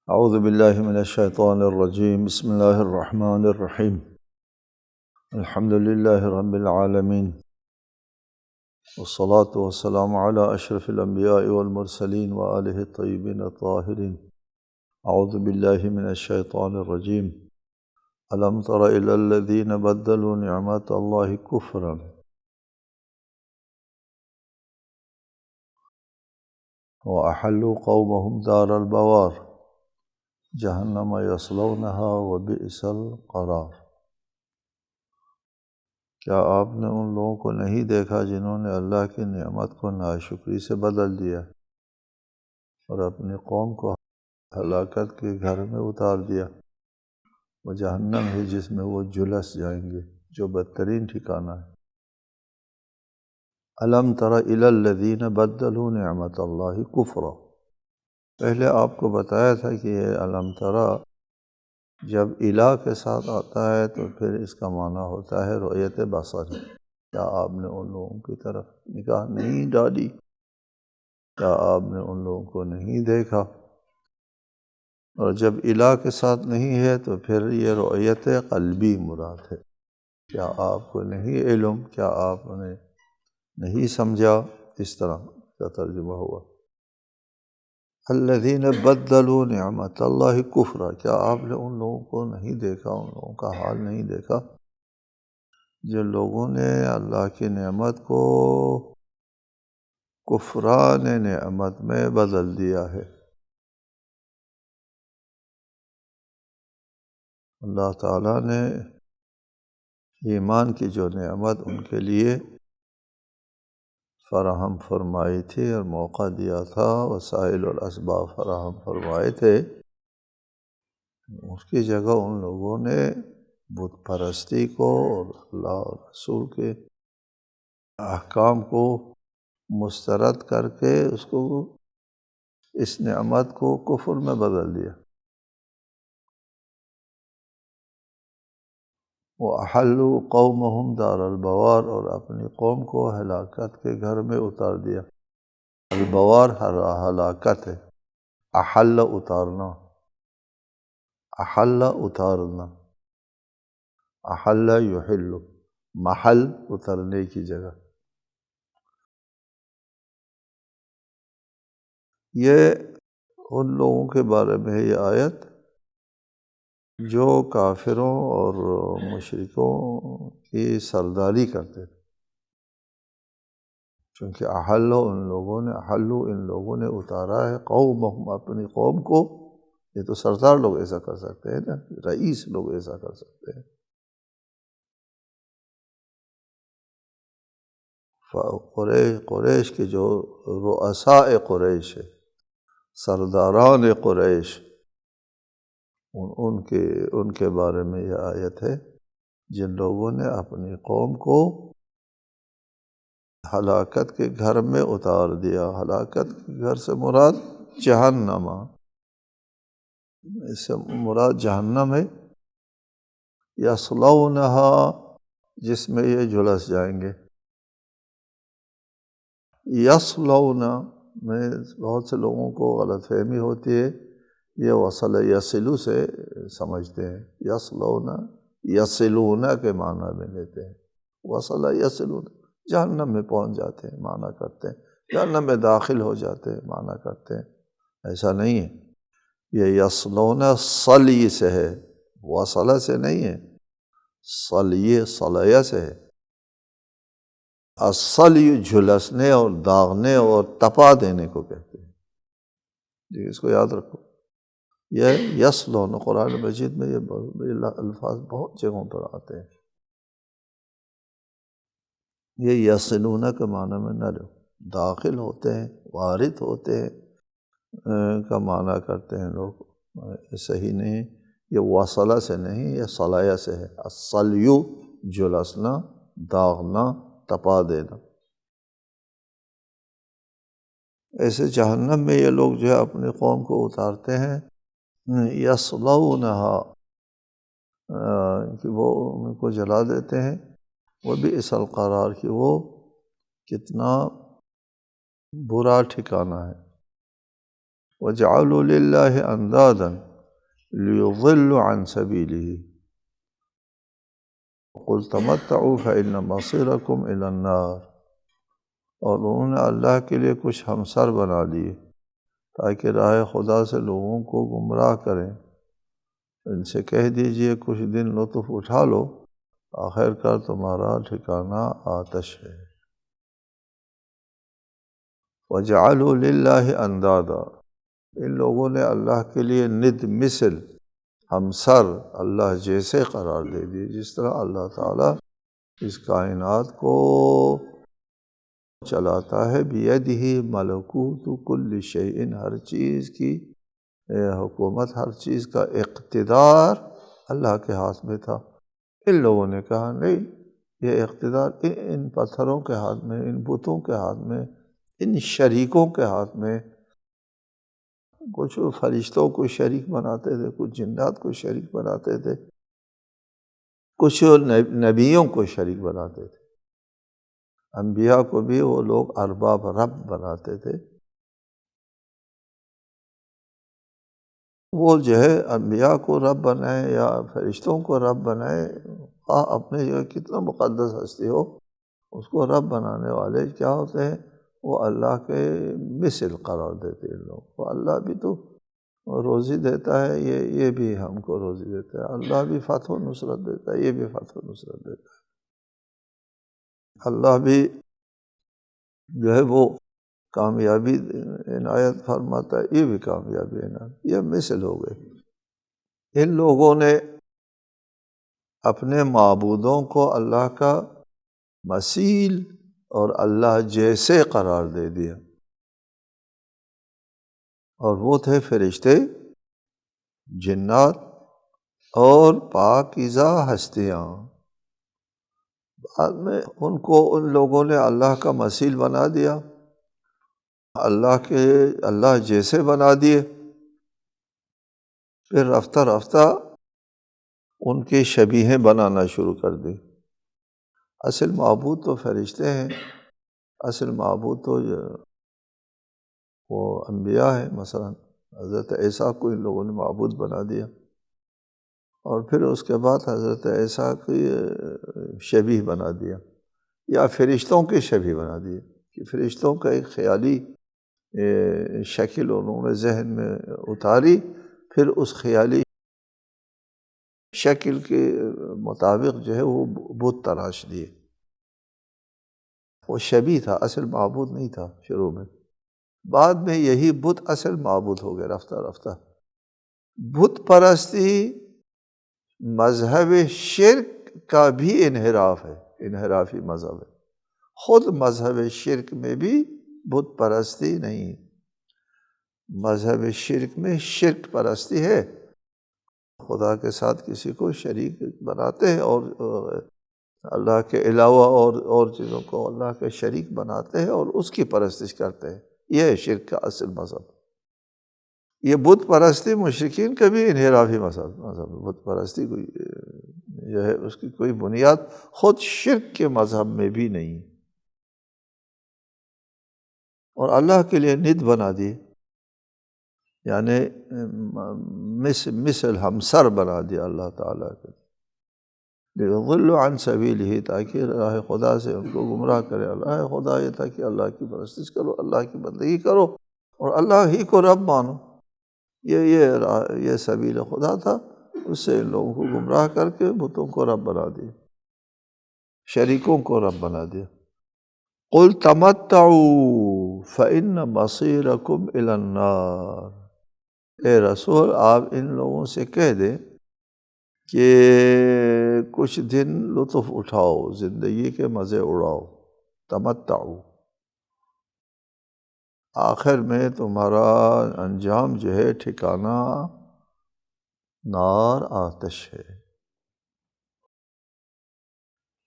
اعوذ باللہ من الشیطان الرجیم، بسم اللہ الرحمن الرحیم، الحمد للہ رب العالمین، والصلاة والسلام علی اشرف الانبیاء والمرسلین وآلہ الطیبین الطاہرین۔ اعوذ باللہ من الشیطان الرجیم، الم تر الی الذین بدلوا نعمت اللہ کفرا واحلوا قومهم دار البوار جہنم یصلونہا وبئس القرار۔ کیا آپ نے ان لوگوں کو نہیں دیکھا جنہوں نے اللہ کی نعمت کو ناشکری سے بدل دیا اور اپنی قوم کو ہلاکت کے گھر میں اتار دیا؟ وہ جہنم ہے جس میں وہ جھلس جائیں گے، جو بدترین ٹھکانہ ہے۔ الم تر الی الذین بدلوا نعمت اللہ کفرا، پہلے آپ کو بتایا تھا کہ یہ الم ترا جب الہ کے ساتھ آتا ہے تو پھر اس کا معنی ہوتا ہے رؤیت بصر۔ کیا آپ نے ان لوگوں کی طرف نگاہ نہیں ڈالی؟ کیا آپ نے ان لوگوں کو نہیں دیکھا؟ اور جب الہ کے ساتھ نہیں ہے تو پھر یہ رؤیت قلبی مراد ہے۔ کیا آپ کو نہیں علم؟ کیا آپ نے نہیں سمجھا؟ اس طرح کا ترجمہ ہوا۔ الذین بدلوا نعمت اللہ کفرا، کیا آپ نے ان لوگوں کو نہیں دیکھا، ان لوگوں کا حال نہیں دیکھا جن لوگوں نے اللہ کی نعمت کو کفران نعمت میں بدل دیا ہے؟ اللہ تعالیٰ نے ایمان کی جو نعمت ان کے لیے فراہم فرمائی تھی اور موقع دیا تھا، وسائل اور اسباب فراہم فرمائے تھے، اس کی جگہ ان لوگوں نے بت پرستی کو اور اللہ اور رسول کے احکام کو مسترد کر کے اس نعمت کو کفر میں بدل دیا۔ وَأَحَلُّوا قَوْمَهُمْ دَارَ الْبَوَارِ، اور اپنی قوم کو ہلاکت کے گھر میں اتار دیا۔ البوار ہلاکت ہے، احل اتارنا، احل اتارنا، احل یحل، محل اترنے کی جگہ۔ یہ ان لوگوں کے بارے میں ہے یہ آیت جو کافروں اور مشرکوں کی سرداری کرتے تھے، چونکہ احلو ان لوگوں نے اتارا ہے قومہم، اپنی قوم کو۔ یہ تو سردار لوگ ایسا کر سکتے ہیں نا، رئیس لوگ ایسا کر سکتے ہیں۔ قریش کے جو رؤساء قریش ہے، سرداران قریش، ان کے بارے میں یہ آیت ہے جن لوگوں نے اپنی قوم کو ہلاکت کے گھر میں اتار دیا۔ ہلاکت کے گھر سے مراد جہنم، اس سے مراد جہنم ہے، یصلونہا، جس میں یہ جھلس جائیں گے۔ یصلونا میں بہت سے لوگوں کو غلط فہمی ہوتی ہے، یہ وصل یصلو سے سمجھتے ہیں، یصلونا یصلونا کے معنی میں لیتے ہیں، وصل یصلون جہنم میں پہنچ جاتے ہیں معنی کرتے ہیں، جہنم میں داخل ہو جاتے ہیں معنی کرتے ہیں۔ ایسا نہیں ہے، یہ یصلونا صلی سے ہے، وصل سے نہیں ہے، صلی صلیہ سے ہے۔ الصلی جھلسنے اور داغنے اور تپا دینے کو کہتے ہیں، جی اس کو یاد رکھو۔ یہ یصلون قرآن مجید میں یہ الفاظ بہت جگہوں پر آتے ہیں۔ یہ یصلون کے معنی میں نہ لو، داخل ہوتے ہیں، وارد ہوتے ہیں کا معنی کرتے ہیں لوگ، یہ صحیح نہیں۔ یہ وصلہ سے نہیں، یہ صلیہ سے ہے۔ الصلیو جھلسنا، داغنا، تپا دینا۔ ایسے جہنم میں یہ لوگ جو ہے اپنی قوم کو اتارتے ہیں، یصلونہا، کہ وہ ان کو جلا دیتے ہیں، وبئس القرار، کہ وہ کتنا برا ٹھکانہ ہے۔ وَجَعَلُوا لِلَّهِ أَنْدَادًا لِيُضِلُّوا عَنْ سَبِيلِهِ قُلْ تَمَتَّعُوا فَإِنَّ مَصِيرَكُمْ إِلَى النَّارِ، اور انہوں نے اللہ کے لیے کچھ ہمسر بنا لیے تاکہ راہ خدا سے لوگوں کو گمراہ کریں۔ ان سے کہہ دیجئے کچھ دن لطف اٹھا لو، آخر کار تمہارا ٹھکانہ آتش ہے۔ وَجَعَلُوا لِلَّهِ أَنْدَادًا، ان لوگوں نے اللہ کے لیے ند مثل ہمسر اللہ جیسے قرار دے دیے، جس طرح اللہ تعالیٰ اس کائنات کو چلاتا ہے، بِيَدِهِ مَلَكُوتُ كُلِّ شَيْءٍ، ہر چیز کی حکومت، ہر چیز کا اقتدار اللہ کے ہاتھ میں تھا۔ ان لوگوں نے کہا نہیں، یہ اقتدار ان پتھروں کے ہاتھ میں، ان بتوں کے ہاتھ میں، ان شریکوں کے ہاتھ میں۔ کچھ فرشتوں کو شریک بناتے تھے، کچھ جنات کو شریک بناتے تھے، کچھ نبیوں کو شریک بناتے تھے، انبیاء کو بھی وہ لوگ ارباب رب بناتے تھے۔ وہ جو ہے انبیاء کو رب بنائے یا فرشتوں کو رب بنائے، اپنے جو کتنا مقدس ہستی ہو، اس کو رب بنانے والے کیا ہوتے ہیں؟ وہ اللہ کے مثل قرار دیتے ہیں لوگ۔ وہ اللہ بھی تو روزی دیتا ہے، یہ بھی ہم کو روزی دیتا ہے، اللہ بھی فتح و نصرت دیتا ہے، یہ بھی فتح و نصرت دیتا ہے، اللہ بھی جو ہے وہ کامیابی عنایت فرماتا ہے، یہ بھی کامیابی عنایت، یہ مثل ہو گئے۔ ان لوگوں نے اپنے معبودوں کو اللہ کا مثیل اور اللہ جیسے قرار دے دیا، اور وہ تھے فرشتے، جنات اور پاکیزہ ہستیاں۔ بعد میں ان لوگوں نے اللہ کا مثیل بنا دیا، اللہ جیسے بنا دیے، پھر رفتہ رفتہ ان کی شبیہیں بنانا شروع کر دی۔ اصل معبود تو فرشتے ہیں، اصل معبود تو وہ انبیاء ہیں۔ مثلا حضرت عیسیٰ کو ان لوگوں نے معبود بنا دیا، اور پھر اس کے بعد حضرت عیسیٰ کی شبیہ بنا دیا، یا فرشتوں کی شبیہ بنا دی، کہ فرشتوں کا ایک خیالی شکل انہوں نے ذہن میں اتاری، پھر اس خیالی شکل کے مطابق جو ہے وہ بت تراش دیے۔ وہ شبیہ تھا، اصل معبود نہیں تھا شروع میں، بعد میں یہی بت اصل معبود ہو گئے رفتہ رفتہ۔ بت پرستی مذہب شرک کا بھی انحراف ہے، انحرافی مذہب ہے۔ خود مذہب شرک میں بھی بت پرستی نہیں، مذہب شرک میں شرک پرستی ہے، خدا کے ساتھ کسی کو شریک بناتے ہیں، اور اللہ کے علاوہ اور چیزوں کو اللہ کے شریک بناتے ہیں اور اس کی پرستش کرتے ہیں۔ یہ ہے شرک کا اصل مذہب۔ یہ بت پرستی مشرکین کا بھی انحرافی مذہب، بت پرستی کوئی جو ہے اس کی کوئی بنیاد خود شرک کے مذہب میں بھی نہیں، اور اللہ کے لیے ند بنا دی، یعنی مثل ہمسر بنا دیا اللہ تعالیٰ کے، لِيُضِلُّوا عَنْ سَبِيلِهِ، تاکہ راہ خدا سے ان کو گمراہ کرے۔ راہ خدا یہ تھا کہ اللہ کی پرستش کرو، اللہ کی بندگی کرو، اور اللہ ہی کو رب مانو۔ یہ سبیل خدا تھا، اس سے ان لوگوں کو گمراہ کر کے بتوں کو رب بنا دیا، شریکوں کو رب بنا دیا۔ قُلْ تَمَتَّعُوا فَإِنَّ مَصِيرَكُمْ إِلَى النَّارِ، اے رسول آپ ان لوگوں سے کہہ دیں کہ کچھ دن لطف اٹھاؤ، زندگی کے مزے اڑاؤ، تمتعوا، آخر میں تمہارا انجام جو ہے ٹھکانہ نار آتش ہے۔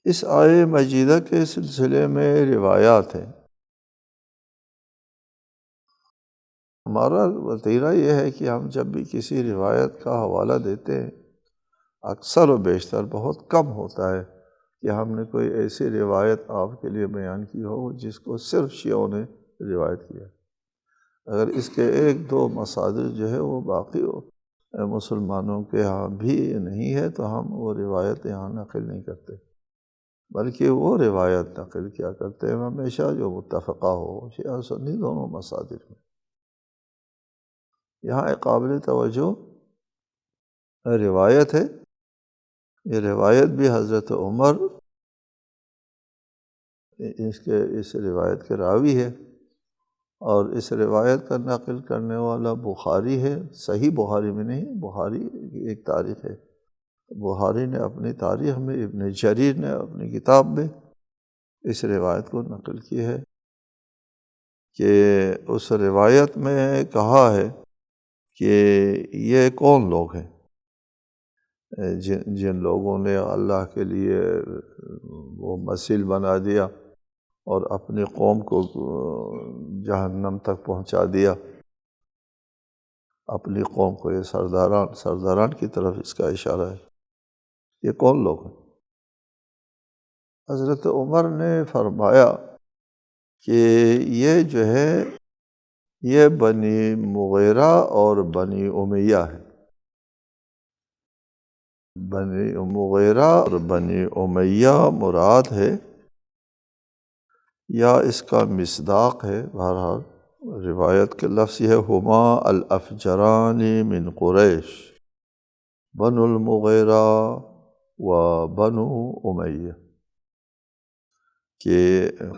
اس آیہ مجیدہ کے سلسلے میں روایات ہیں۔ ہمارا وتیرہ یہ ہے کہ ہم جب بھی کسی روایت کا حوالہ دیتے ہیں، اکثر و بیشتر بہت کم ہوتا ہے کہ ہم نے کوئی ایسی روایت آپ کے لیے بیان کی ہو جس کو صرف شیعوں نے روایت کیا۔ اگر اس کے ایک دو مصادر جو ہے وہ باقی مسلمانوں کے ہاں بھی نہیں ہے تو ہم وہ روایت یہاں نقل نہیں کرتے، بلکہ وہ روایت نقل کیا کرتے ہیں ہمیشہ جو متفقہ ہو شیعہ سنی دونوں مصادر میں۔ یہاں ایک قابل توجہ روایت ہے، یہ روایت بھی حضرت عمر اس روایت کے راوی ہے، اور اس روایت کا نقل کرنے والا بخاری ہے، صحیح بخاری میں نہیں، بخاری کی ایک تاریخ ہے، بخاری نے اپنی تاریخ میں، ابن جریر نے اپنی کتاب میں اس روایت کو نقل کی ہے کہ اس روایت میں کہا ہے کہ یہ کون لوگ ہیں جن لوگوں نے اللہ کے لیے وہ مسیل بنا دیا اور اپنی قوم کو جہنم تک پہنچا دیا، اپنی قوم کو، یہ سرداران کی طرف اس کا اشارہ ہے، یہ کون لوگ ہیں؟ حضرت عمر نے فرمایا کہ یہ جو ہے یہ بنی مغیرہ اور بنی امیہ ہے، بنی مغیرہ اور بنی امیہ مراد ہے، یا اس کا مصداق ہے، بہرحال روایت کے لفظ یہ ہے ہما الافجران من قریش بنو المغیرہ و بنو امیہ، کہ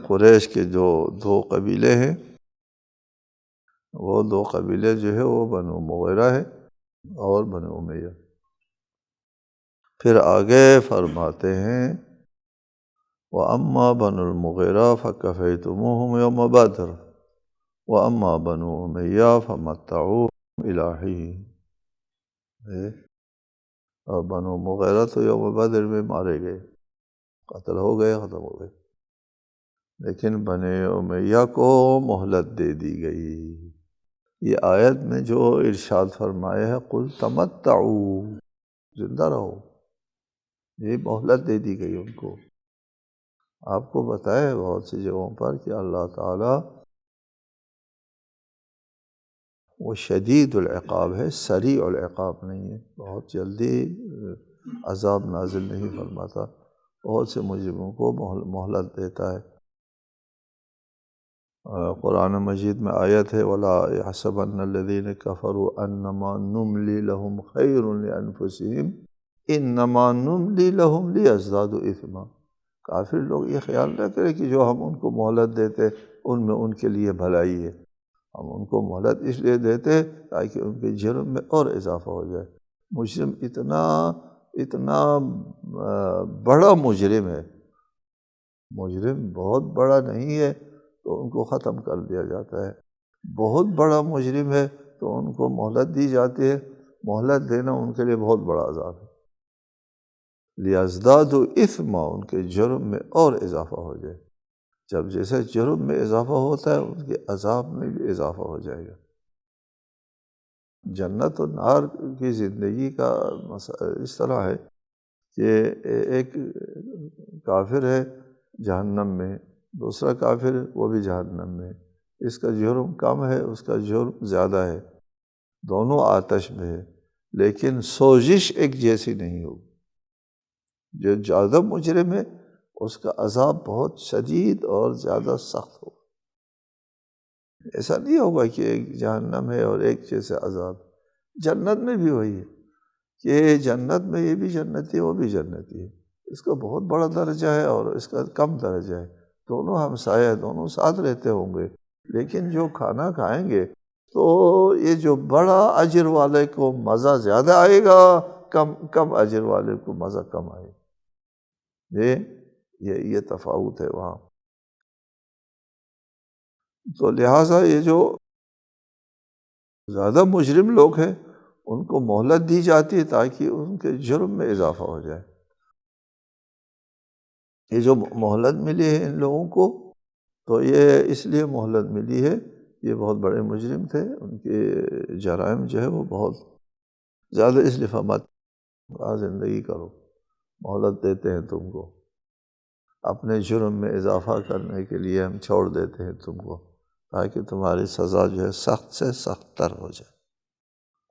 قریش کے جو دو قبیلے ہیں، وہ دو قبیلے جو ہے وہ بنو مغیرہ ہے اور بنو امیہ۔ پھر آگے فرماتے ہیں وَأَمَّا بَنُو الْمُغِيرَةِ فَكَفَيْتُمُوهُمْ يَوْمَ بَدْرٍ وَأَمَّا بَنُو أُمَيَّةَ فَمَتَّعُوهُمْ إِلَىٰ حِينٍ۔ اور بنو مغیرہ تو یوم بدر میں مارے گئے، قتل ہو گئے، ختم ہو گئے، لیکن بنی امیہ کو مہلت دے دی گئی۔ یہ آیت میں جو ارشاد فرمایا ہے قُلْ تَمَتَّعُوا، زندہ رہو، یہ مہلت دے دی گئی ان کو۔ آپ کو بتایا بہت سی جگہوں پر کہ اللہ تعالیٰ وہ شدید العقاب ہے، سریع العقاب نہیں ہے، بہت جلدی عذاب نازل نہیں فرماتا، بہت سے مجرموں کو مہلت دیتا ہے۔ قرآن مجید میں آیت ہے وَلَا يَحْسَبَنَّ الَّذِينَ كَفَرُوا أَنَّمَا نُمْلِي لَهُمْ خَيْرٌ لِأَنفُسِهِمْ إِنَّمَا نُمْلِي لَهُمْ لِيَزْدَادُوا إِثْمًا۔ کافر لوگ یہ خیال نہ کرے کہ جو ہم ان کو مہلت دیتے ان میں ان کے لیے بھلائی ہے، ہم ان کو مہلت اس لیے دیتے تاکہ ان کے جرم میں اور اضافہ ہو جائے۔ مجرم اتنا بڑا مجرم ہے، مجرم بہت بڑا نہیں ہے تو ان کو ختم کر دیا جاتا ہے، بہت بڑا مجرم ہے تو ان کو مہلت دی جاتی ہے، مہلت دینا ان کے لیے بہت بڑا عذاب ہے۔ لیزدادوا اثما، ان کے جرم میں اور اضافہ ہو جائے، جب جیسے جرم میں اضافہ ہوتا ہے ان کے عذاب میں بھی اضافہ ہو جائے گا۔ جنت و نار کی زندگی کا اس طرح ہے کہ ایک کافر ہے جہنم میں، دوسرا کافر وہ بھی جہنم میں، اس کا جرم کم ہے، اس کا جرم زیادہ ہے، دونوں آتش میں ہے، لیکن سوزش ایک جیسی نہیں ہوگی۔ جو زیادہ مجرم ہے اس کا عذاب بہت شدید اور زیادہ سخت ہوگا، ایسا نہیں ہوگا کہ ایک جہنم ہے اور ایک جیسے عذاب۔ جنت میں بھی وہی ہے کہ جنت میں یہ بھی جنتی ہے وہ بھی جنتی ہے، اس کا بہت بڑا درجہ ہے اور اس کا کم درجہ ہے، دونوں ہمسایہ، دونوں ساتھ رہتے ہوں گے، لیکن جو کھانا کھائیں گے تو یہ جو بڑا اجر والے کو مزہ زیادہ آئے گا، کم اجر والے کو مزہ کم آئے گا۔ یہ تفاوت ہے وہاں۔ تو لہٰذا یہ جو زیادہ مجرم لوگ ہیں ان کو مہلت دی جاتی ہے تاکہ ان کے جرم میں اضافہ ہو جائے۔ یہ جو مہلت ملی ہے ان لوگوں کو تو یہ اس لیے مہلت ملی ہے، یہ بہت بڑے مجرم تھے، ان کے جرائم جو ہے وہ بہت زیادہ، اس لیے فمت زندگی کرو، مہلت دیتے ہیں تم کو، اپنے جرم میں اضافہ کرنے کے لیے ہم چھوڑ دیتے ہیں تم کو، تاکہ تمہاری سزا جو ہے سخت سے سخت تر ہو جائے۔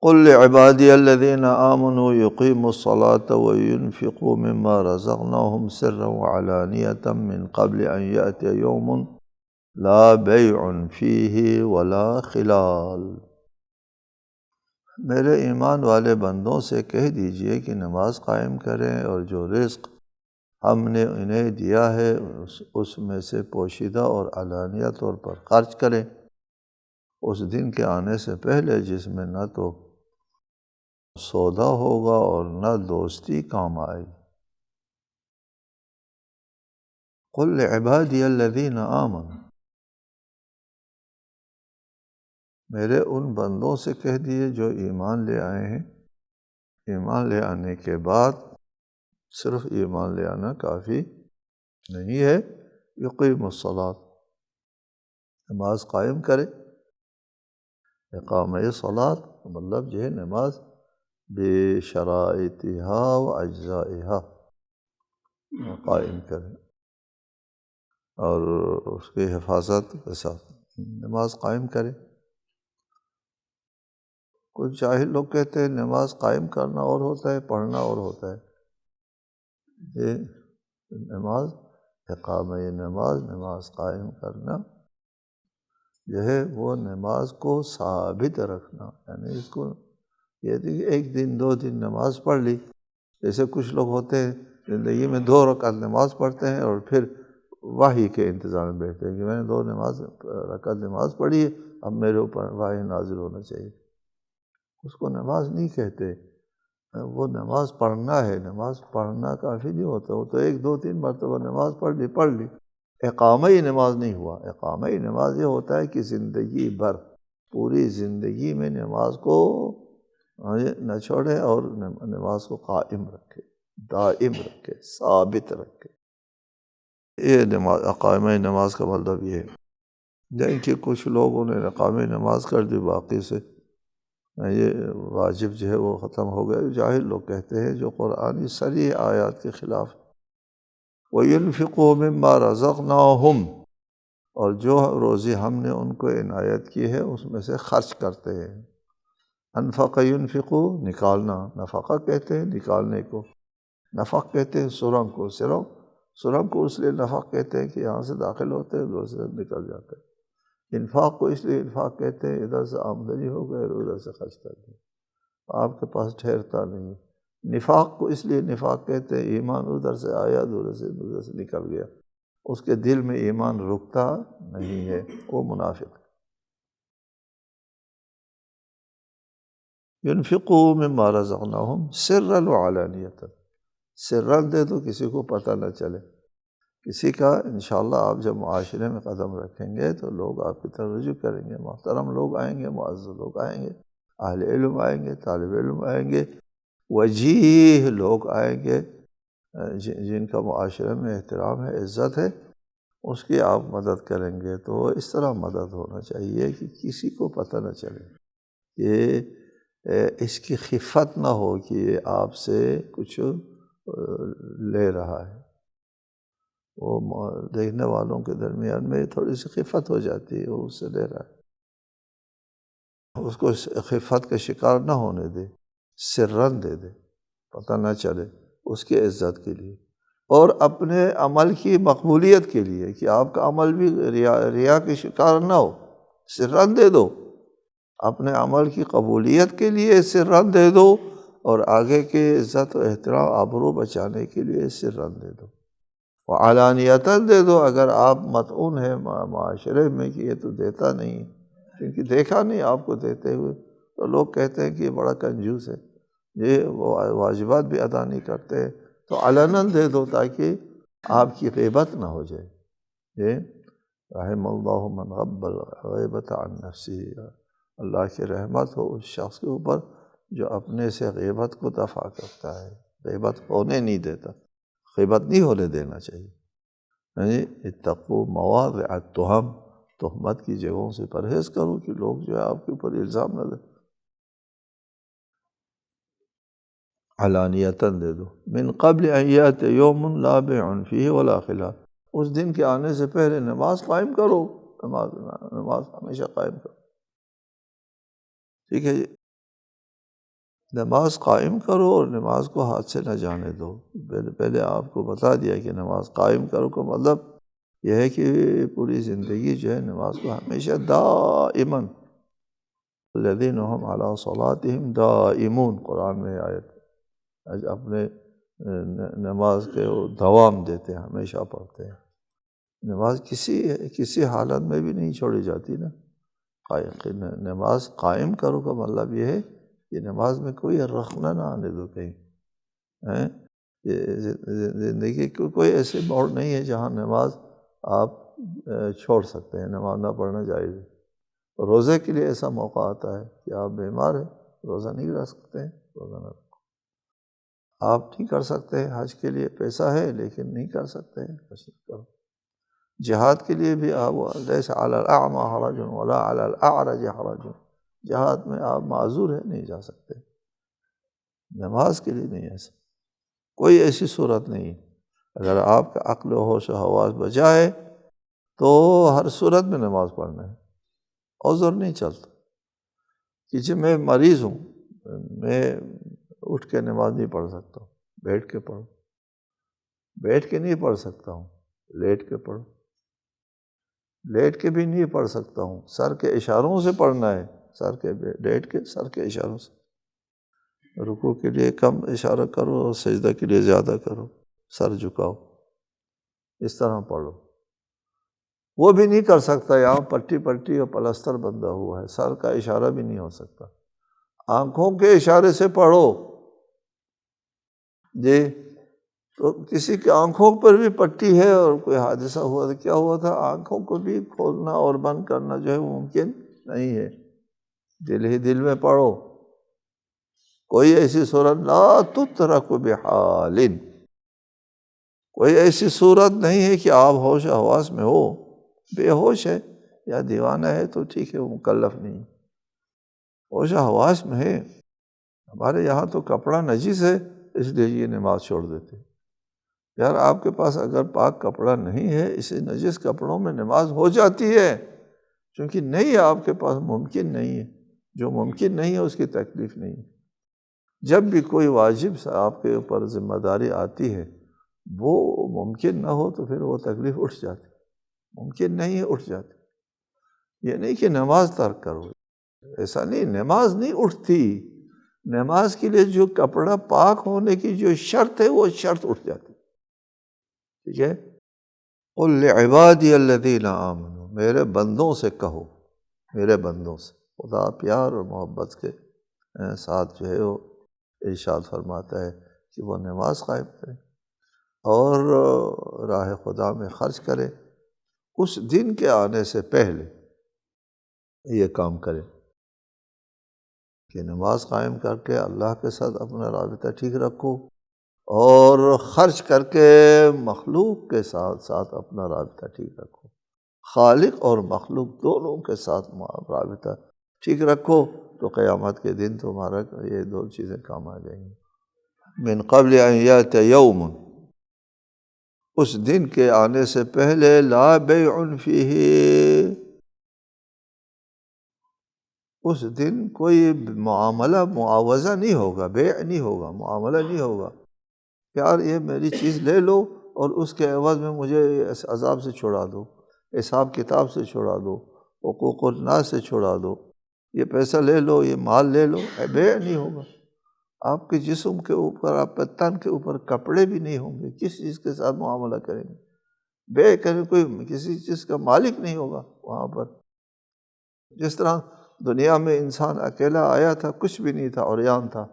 قل لعبادی الذین آمنوا یقیموا الصلاة وینفقوا مما رزقناہم سرا وعلانیۃ من قبل ان یأتی یوم لا بیع فیہ ولا خلال۔ میرے ایمان والے بندوں سے کہہ دیجئے کہ نماز قائم کریں اور جو رزق ہم نے انہیں دیا ہے اس میں سے پوشیدہ اور علانیہ طور پر خرچ کریں، اس دن کے آنے سے پہلے جس میں نہ تو سودا ہوگا اور نہ دوستی کام آئے۔ قل لعبادی الذین آمنوا، میرے ان بندوں سے کہہ دیے جو ایمان لے آئے ہیں۔ ایمان لے آنے کے بعد صرف ایمان لے آنا کافی نہیں ہے، یقیم الصلاۃ، نماز قائم کرے۔ اقامہ صلاۃ مطلب جو ہے نماز بشرائطہا و اجزائہا قائم کرے اور اس کی حفاظت کے ساتھ نماز قائم کرے۔ کچھ جاہل لوگ کہتے ہیں نماز قائم کرنا اور ہوتا ہے، پڑھنا اور ہوتا ہے۔ یہ نماز، اقامہ نماز قائم کرنا جو ہے وہ نماز کو ثابت رکھنا، یعنی اس کو یہ کہ ایک دن دو دن نماز پڑھ لی، جیسے کچھ لوگ ہوتے ہیں زندگی میں 2 رکعت نماز پڑھتے ہیں اور پھر وحی کے انتظار میں بیٹھتے ہیں کہ میں نے 2 رکعت نماز پڑھی ہے، اب میرے اوپر وحی نازل ہونا چاہیے۔ اس کو نماز نہیں کہتے، وہ نماز پڑھنا ہے۔ نماز پڑھنا کافی نہیں ہوتا، وہ تو 1 2 3 مرتبہ نماز پڑھ لی۔ اقامہ ہی نماز نہیں ہوا۔ اقامہ ہی نماز یہ ہوتا ہے کہ زندگی بھر، پوری زندگی میں نماز کو نہ چھوڑے اور نماز کو قائم رکھے، دائم رکھے، ثابت رکھے۔ یہ نماز، اقامہ نماز کا مطلب یہ ہے۔ جن کہ کچھ لوگوں نے اقامہ نماز کر دی، باقی سے یہ واجب جو ہے وہ ختم ہو گیا۔ جاہل لوگ کہتے ہیں جو قرآنی صریح آیات کے خلاف۔ وَيُنْفِقُوا مِمَّا رَزَقْنَاهُمْ، اور جو روزی ہم نے ان کو عنایت کی ہے اس میں سے خرچ کرتے ہیں۔ انفق ينفقو، نکالنا، نفقہ کہتے ہیں نکالنے کو، نفق کہتے ہیں سرنگ کو، سرنگ کو اس لیے نفق کہتے ہیں کہ یہاں سے داخل ہوتے ہیں دوسرے نکل جاتے ہیں۔ انفاق کو اس لیے انفاق کہتے ہیں ادھر سے آمدنی ہو گئے اور ادھر سے خرچ کر دیں، آپ کے پاس ٹھہرتا نہیں۔ نفاق کو اس لیے نفاق کہتے ہیں ایمان ادھر سے آیا ادھر سے نکل گیا، اس کے دل میں ایمان رکتا نہیں ہے، وہ منافق۔ ينفقوا مما رزقناهم سرا وعلانیۃ، سرا دے تو کسی کو پتہ نہ چلے، کسی کا انشاءاللہ آپ جب معاشرے میں قدم رکھیں گے تو لوگ آپ کی طرف رجوع کریں گے، محترم لوگ آئیں گے، معزز لوگ آئیں گے، اہل علم آئیں گے، طالب علم آئیں گے، وجیح لوگ آئیں گے، جن کا معاشرے میں احترام ہے، عزت ہے، اس کی آپ مدد کریں گے۔ تو اس طرح مدد ہونا چاہیے کہ کسی کو پتہ نہ چلے، یہ اس کی خفت نہ ہو کہ یہ آپ سے کچھ لے رہا ہے۔ وہ دیکھنے والوں کے درمیان میں تھوڑی سی خفت ہو جاتی ہے، وہ اس سے لے رہا ہے، اس کو خفت کا شکار نہ ہونے دے، سرن دے دے، پتہ نہ چلے، اس کی عزت کے لیے اور اپنے عمل کی مقبولیت کے لیے کہ آپ کا عمل بھی ریا کے شکار نہ ہو، سرن دے دو، اپنے عمل کی قبولیت کے لیے سرن دے دو اور آگے کے عزت و احترام آبرو بچانے کے لیے سرن دے دو، وعلانیتاً دے دو اگر آپ مطعون ہیں معاشرے میں کہ یہ تو دیتا نہیں، کیونکہ دیکھا نہیں آپ کو دیتے ہوئے تو لوگ کہتے ہیں کہ یہ بڑا کنجوس ہے، یہ وہ واجبات بھی ادا نہیں کرتے، تو علناً دے دو تاکہ آپ کی غیبت نہ ہو جائے۔ یہ رحم اللہ من غب الغیبۃ عن نفسہ، اللہ کی رحمت ہو اس شخص کے اوپر جو اپنے سے غیبت کو دفع کرتا ہے، غیبت ہونے نہیں دیتا، غیبت نہیں ہونے دینا چاہیے۔ یعنی اتقوا مواضع التہم، تہمت کی جگہوں سے پرہیز کرو کہ لوگ جو ہے آپ کے اوپر الزام نہ دیں، علانیتاً دے دو۔ من قبل ان یأتی یوم لا بیع فیہ ولا خلال، اس دن کے آنے سے پہلے نماز قائم کرو نماز ہمیشہ قائم کرو۔ ٹھیک ہے جی، نماز قائم کرو اور نماز کو ہاتھ سے نہ جانے دو۔ پہلے آپ کو بتا دیا کہ نماز قائم کرو کا مطلب یہ ہے کہ پوری زندگی جو ہے نماز کو ہمیشہ دائماً الذین هم علی صلاتہم دائمون، قرآن میں آیت، اپنے نماز کے دوام دیتے ہیں، ہمیشہ پڑھتے ہیں۔ نماز کسی حالت میں بھی نہیں چھوڑی جاتی نا۔ نماز قائم کرو کا مطلب یہ ہے کہ نماز میں کوئی رخنہ نہ آنے دو کہیں۔ زندگی کو کوئی ایسے موڑ نہیں ہے جہاں نماز آپ چھوڑ سکتے ہیں، نماز نہ پڑھنا جائز ہے۔ روزے کے لیے ایسا موقع آتا ہے کہ آپ بیمار ہیں، روزہ نہیں رکھ سکتے ہیں، روزہ نہ رکھو۔ آپ نہیں کر سکتے، حج کے لیے پیسہ ہے لیکن نہیں کر سکتے ہیں، حج نہیں کرو۔ جہاد کے لیے بھی آپ لیس علی الاعمی حرج ولا علی الاعرج حرج، جہاد میں آپ معذور ہیں، نہیں جا سکتے۔ نماز کے لیے نہیں ایسا، کوئی ایسی صورت نہیں ہے۔ اگر آپ کا عقل و ہوش و حواس بچا ہے تو ہر صورت میں نماز پڑھنا ہے، عذر نہیں چلتا کہ جی میں مریض ہوں، میں اٹھ کے نماز نہیں پڑھ سکتا ہوں، بیٹھ کے پڑھو۔ بیٹھ کے نہیں پڑھ سکتا ہوں، لیٹ کے پڑھو۔ لیٹ کے بھی نہیں پڑھ سکتا ہوں، سر کے اشاروں سے پڑھنا ہے، لیٹ کے سر کے اشاروں سے۔ رکوع کے لیے کم اشارہ کرو اور سجدہ کے لیے زیادہ کرو، سر جھکاؤ، اس طرح پڑھو۔ وہ بھی نہیں کر سکتا، یہاں پٹی اور پلستر بندھا ہوا ہے، سر کا اشارہ بھی نہیں ہو سکتا۔ آنکھوں کے اشارے سے پڑھو جی۔ تو کسی کی آنکھوں پر بھی پٹی ہے اور کوئی حادثہ ہوا تو کیا ہوا تھا، آنکھوں کو بھی کھولنا اور بند کرنا جو ہے وہ ممکن نہیں ہے۔ دل ہی دل میں پڑھو۔ کوئی ایسی صورت لا تترک بحال، کوئی ایسی صورت نہیں ہے کہ آپ ہوش و حواس میں ہو، بے ہوش ہے یا دیوانہ ہے تو ٹھیک ہے، وہ مکلف نہیں۔ ہوش و حواس میں ہے۔ ہمارے یہاں تو کپڑا نجس ہے اس لیے یہ نماز چھوڑ دیتے۔ یار آپ کے پاس اگر پاک کپڑا نہیں ہے، اسے نجس کپڑوں میں نماز ہو جاتی ہے، چونکہ نہیں ہے آپ کے پاس، ممکن نہیں ہے۔ جو ممکن نہیں ہے اس کی تکلیف نہیں ہے۔ جب بھی کوئی واجب آپ کے اوپر ذمہ داری آتی ہے، وہ ممکن نہ ہو تو پھر وہ تکلیف اٹھ جاتی، ممکن نہیں ہے اٹھ جاتی۔ یہ نہیں کہ نماز ترک کرو، ایسا نہیں، نماز نہیں اٹھتی۔ نماز کے لیے جو کپڑا پاک ہونے کی جو شرط ہے وہ شرط اٹھ جاتی، ٹھیک ہے۔ قل لعبادی الذین آمنوا، میرے بندوں سے کہو، میرے بندوں سے۔ خدا پیار اور محبت کے ساتھ جو ہے وہ ارشاد فرماتا ہے کہ وہ نماز قائم کرے اور راہ خدا میں خرچ کرے، اس دن کے آنے سے پہلے یہ کام کرے کہ نماز قائم کر کے اللہ کے ساتھ اپنا رابطہ ٹھیک رکھو، اور خرچ کر کے مخلوق کے ساتھ ساتھ اپنا رابطہ ٹھیک رکھو۔ خالق اور مخلوق دونوں کے ساتھ رابطہ ٹھیک رکھو تو قیامت کے دن تمہارا یہ دو چیزیں کام آ جائیں گی۔ من قبل ان یأتی یوم، اس دن کے آنے سے پہلے، لا بیع فیہ، اس دن کوئی معاملہ معاوضہ نہیں ہوگا، بیع نہیں ہوگا، معاملہ نہیں ہوگا۔ یار یہ میری چیز لے لو اور اس کے عوض میں مجھے اس عذاب سے چھڑا دو، حساب کتاب سے چھڑا دو، حقوق الناس سے چھڑا دو، یہ پیسہ لے لو، یہ مال لے لو، بیع نہیں ہوگا۔ آپ کے جسم کے اوپر، آپ کے تن کے اوپر کپڑے بھی نہیں ہوں گے، کس چیز کے ساتھ معاملہ کریں گے؟ بیع کریں، کوئی کسی چیز کا مالک نہیں ہوگا وہاں پر۔ جس طرح دنیا میں انسان اکیلا آیا تھا، کچھ بھی نہیں تھا، عریان تھا،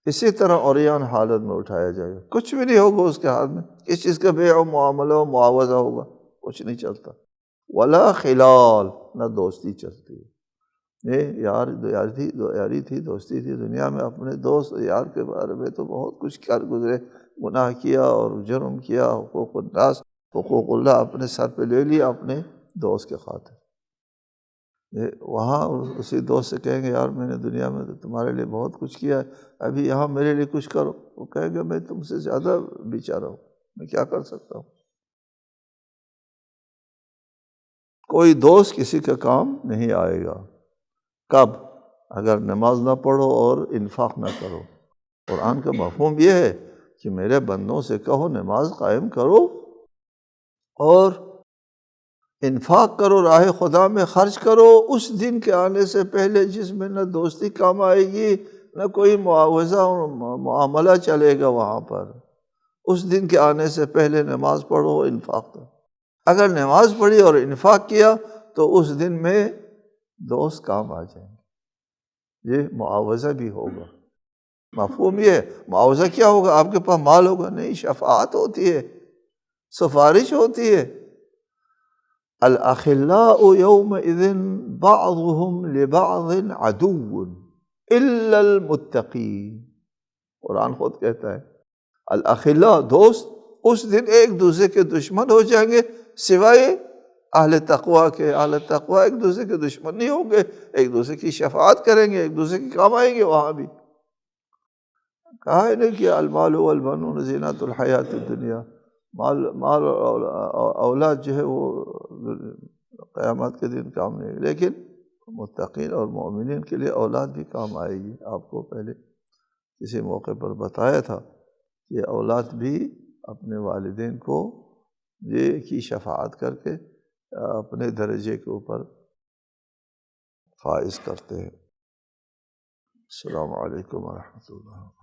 اسی طرح عریان حالت میں اٹھایا جائے گا، کچھ بھی نہیں ہوگا اس کے ہاتھ میں، کس چیز کا بیع و معاملہ و معاوضہ ہوگا، کچھ نہیں چلتا۔ ولا خلال، نہ دوستی چلتی ہے۔ یاری تھی، دوستی تھی، دنیا میں اپنے دوست یار کے بارے میں تو بہت کچھ کر گزرے، گناہ کیا اور جرم کیا، حقوق الناس، حقوق اللہ اپنے سر پہ لے لیا اپنے دوست کے خاطر۔ وہاں اسی دوست سے کہیں گے یار میں نے دنیا میں تو تمہارے لیے بہت کچھ کیا ہے، ابھی یہاں میرے لیے کچھ کرو۔ وہ کہیں گے میں تم سے زیادہ بیچارہ ہوں، میں کیا کر سکتا ہوں، کوئی دوست کسی کا کام نہیں آئے گا۔ کب؟ اگر نماز نہ پڑھو اور انفاق نہ کرو۔ قرآن کا مفہوم یہ ہے کہ میرے بندوں سے کہو نماز قائم کرو اور انفاق کرو، راہ خدا میں خرچ کرو، اس دن کے آنے سے پہلے جس میں نہ دوستی کام آئے گی، نہ کوئی معاوضہ اور معاملہ چلے گا وہاں پر۔ اس دن کے آنے سے پہلے نماز پڑھو، انفاق کرو۔ اگر نماز پڑھی اور انفاق کیا تو اس دن میں دوست کام آ جائیں گے، یہ معاوضہ بھی ہوگا۔ مفہوم یہ ہے، معاوضہ کیا ہوگا؟ آپ کے پاس مال ہوگا نہیں، شفاعت ہوتی ہے، سفارش ہوتی ہے۔ الاخلاء یومئذ بعضهم لبعض عدو الا المتقین، قرآن خود کہتا ہے الاخلاء، دوست اس دن ایک دوسرے کے دشمن ہو جائیں گے سوائے اہل تقویٰ کے۔ اہل تقویٰ ایک دوسرے کے دشمن نہیں ہوں گے، ایک دوسرے کی شفاعت کریں گے، ایک دوسرے کے کام آئیں گے۔ وہاں بھی کہا ہے نہیں کہ المال والبنون زینت الحیات الدنیا، مال اور اولاد جو ہے وہ قیامت کے دن کام نہیں، لیکن متقین اور مومنین کے لیے اولاد بھی کام آئے گی۔ آپ کو پہلے کسی موقع پر بتایا تھا کہ اولاد بھی اپنے والدین کو یہ کی شفاعت کر کے اپنے درجے کے اوپر فائز کرتے ہیں۔ السلام علیکم ورحمۃ اللہ۔